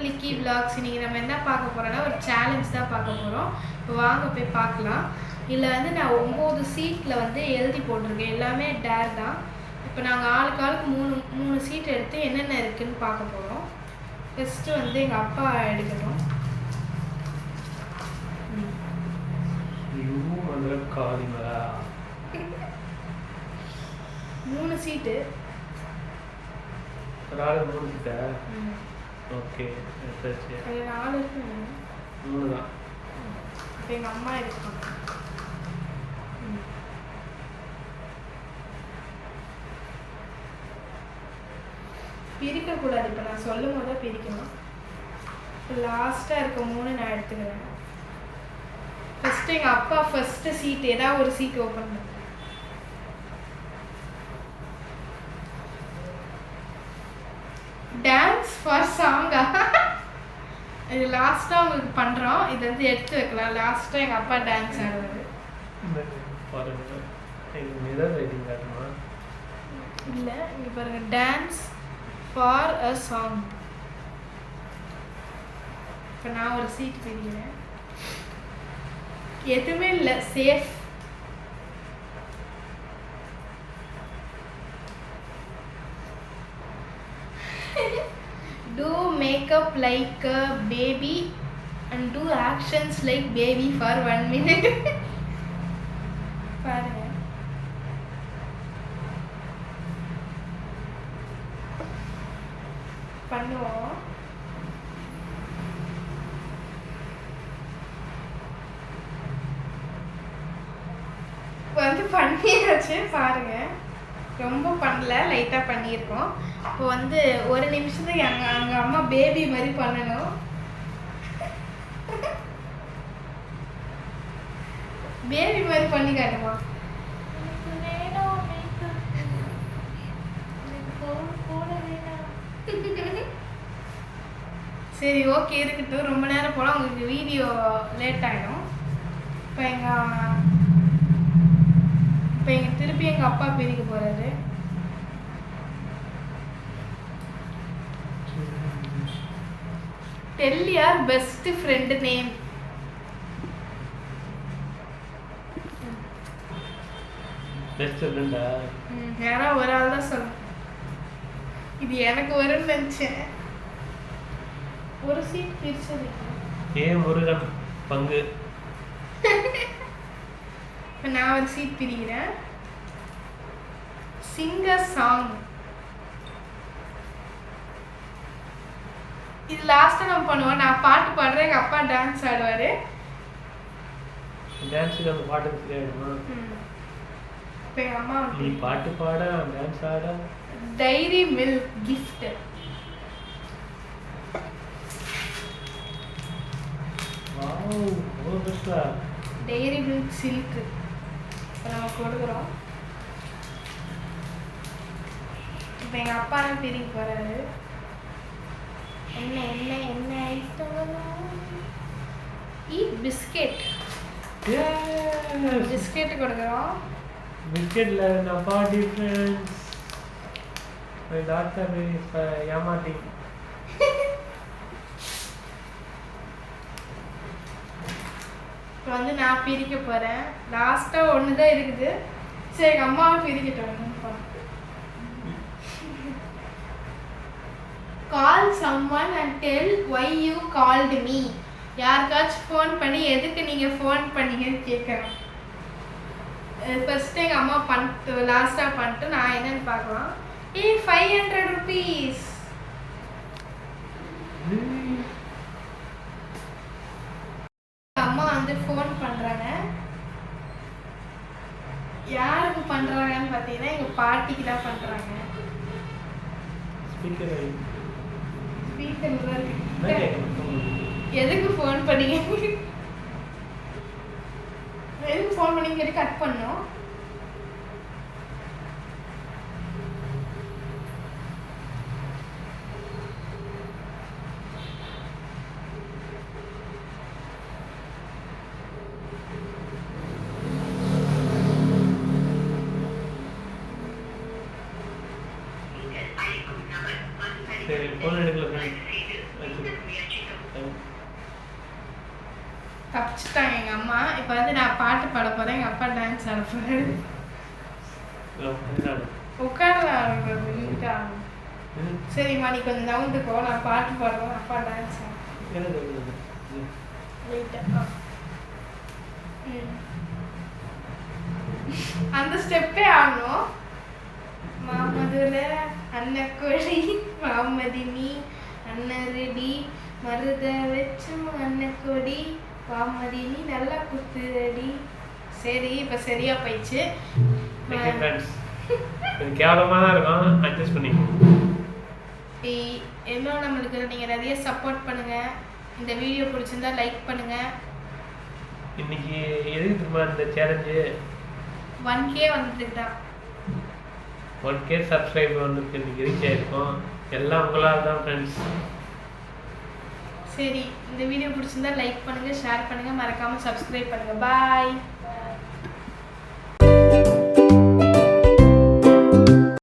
Leakey vlogs. இன்னைக்கு நம்ம என்ன பார்க்க போகிறோன்னா ஒரு சேலஞ்ச் தான் பார்க்க போகிறோம். இப்போ வாங்க போய் பார்க்கலாம். இதில் வந்து நான் 9 சீட்டில் வந்து எழுதி போட்டிருக்கேன். எல்லாமே டேர் தான். இப்போ நாங்கள் ஆளுக்கு மூணு சீட் எடுத்து என்னென்ன இருக்குதுன்னு பார்க்க போகிறோம். ஃபஸ்ட்டு வந்து எங்கள் அப்பா எடுக்கணும். மூணு சீட்டு. ஓகே, அது 4 இருக்கு. 3 தான். இப்போ எங்கள் அம்மா எடுக்கணும். பிரிக்கக்கூடாது. இப்போ நான் சொல்லும் போது தான் பிரிக்கணும். இப்போ லாஸ்ட்டாக இருக்க 3 நான் எடுத்துக்கிறேன். ஃபஸ்ட்டு எங்கள் அப்பா ஃபஸ்ட்டு சீட் ஏதாவது ஒரு சீட் ஓப்பன் பண்ணு. டான்ஸ் ஃபார் சாங்கா? இது லாஸ்ட்டாக உங்களுக்கு பண்ணுறோம். இது வந்து எடுத்து வைக்கலாம். லாஸ்ட்டாக எங்கள் அப்பா டான்ஸ் ஆடுவார். இல்லை, இங்கே பாருங்கள், டான்ஸ் ஃபார் அ சாங். இப்போ நான் ஒரு சீட் பிரிக்கிறேன். எதுவுமே இல்லை, safe. Do makeup like a baby and do actions like baby for 1 minute. பாருங்க, பண்ணுவோம். வந்து பண்ணியாச்சு. பாருங்க, ரொம்ப பண்ணல, லைட்டாக பண்ணியிருக்கோம். இப்போ வந்து 1 நிமிஷத்துக்கு அங்கே அம்மா பேபி மாதிரி பண்ணணும். பேபி மாதிரி பண்ணி காட்டுமா? சரி, ஓகே, இருக்கட்டும். ரொம்ப நேரம் போல உங்களுக்கு வீடியோ லேட் ஆகிடும். இப்போ திருப்பி எங்கள் அப்பா பிரிக்க போகிறாரு. Tell your best friend name. Best ஃப்ரெண்டா? யாரா ஒரு ஆள் தான் சொல்லு. இது எனக்கு வரும்னு நினச்சேன். ஒரு சீட் பிரிச்சது. முருகன் பங்கு. இப்போ நான் ஒரு சீட் பிரிக்கிறேன். Singer song. இது லாஸ்ட்டாக நம்ம பண்ணுவோம். நான் பாட்டு பாடுறேன், எங்கள் அப்பா டான்ஸ் ஆடுவார். டான்ஸுக்கு அந்த பாட்டுக்கு தெரியாதுமா? இப்போ எங்கள் அம்மா நீ பாட்டு பாட டான்ஸ் ஆட. Dairy milk gift. Dairy milk silk. இப்போ நம்ம கொடுக்குறோம். இப்போ எங்கள் அப்பா தான் பிரிக்க போகிறாரு. என்ன ஐட்டம்? பிஸ்கெட். பிஸ்கெட் கொடுக்குறோம். பிஸ்கெட்ல நப்பா டிஃபரன்ஸ். டாக்டர் ஏமாட்டி. இப்போ வந்து நான் பிரிக்க போகிறேன். லாஸ்ட்டாக 1 தான் இருக்குது. சரி, எங்கள் அம்மாவை பிரிக்கட்டும். Call someone and tell why you called me. யாருக்காச்சும் ஃபோன் பண்ணி எதுக்கு நீங்கள் ஃபோன் பண்ணீங்கன்னு கேட்குறேன். ஃபஸ்ட்டு எங்கள் அம்மா பண்ணிட்டு லாஸ்ட்டாக பண்ணிட்டு நான் என்னன்னு பார்க்கலாம். 500 rupees. அம்மா வந்து ஃபோன் பண்ணுறாங்க. யாருக்கு பண்ணுறாங்கன்னு பார்த்தீங்கன்னா எங்கள் பாட்டிக்கு தான் பண்ணுறாங்க. எதுக்கு ஃபோன் பண்ணீங்க? எதுக்கு ஃபோன் பண்ணீங்க சொல்லி கட் பண்ணோம். சரி, ஃபோன் எடுக்கல. தப்பிச்சிட்டாங்க எங்கள் அம்மா. இப்போ வந்து நான் பாட்டு பாட போகிறேன், எங்கள் அப்பா டான்ஸ் ஆட போகிறேன். உட்காரலாம் நீட்டா. சரிம்மா, நீ கொஞ்சம் நவுந்துக்கோ, நான் பாட்டு பாடுவேன், அப்பா டான்ஸ் ஆடும். அந்த ஸ்டெப்பே ஆடணும். மாமதுர அன்னக்கொடி மாமதினி அன்னரெடி மருத வச்சும் அன்னக்கொடி பாமதினி நல்லா குத்துரடி. சரி, இப்போ சரியா போயிடுச்சு. கேவலமாக தான் இருக்கும், அட்ஜஸ்ட் பண்ணி. இன்னும் நம்மளுக்கு நீங்கள் நிறைய சப்போர்ட் பண்ணுங்கள். இந்த வீடியோ பிடிச்சிருந்தா லைக் பண்ணுங்கள். இன்னைக்கு எதுக்கு திரும்ப இந்த சேலஞ்சு? 1K வந்ததுக்கு தான். 1K சப்ஸ்கிரைபர் வந்துருக்கு, இன்னைக்கு ரீச் ஆயிருக்கோம். எல்லாம் உங்களால் தான் ஃப்ரெண்ட்ஸ். சரி, இந்த வீடியோ பிடிச்சிருந்தா லைக் பண்ணுங்கள், ஷேர் பண்ணுங்கள், மறக்காமல் சப்ஸ்கிரைப் பண்ணுங்கள். பாய்.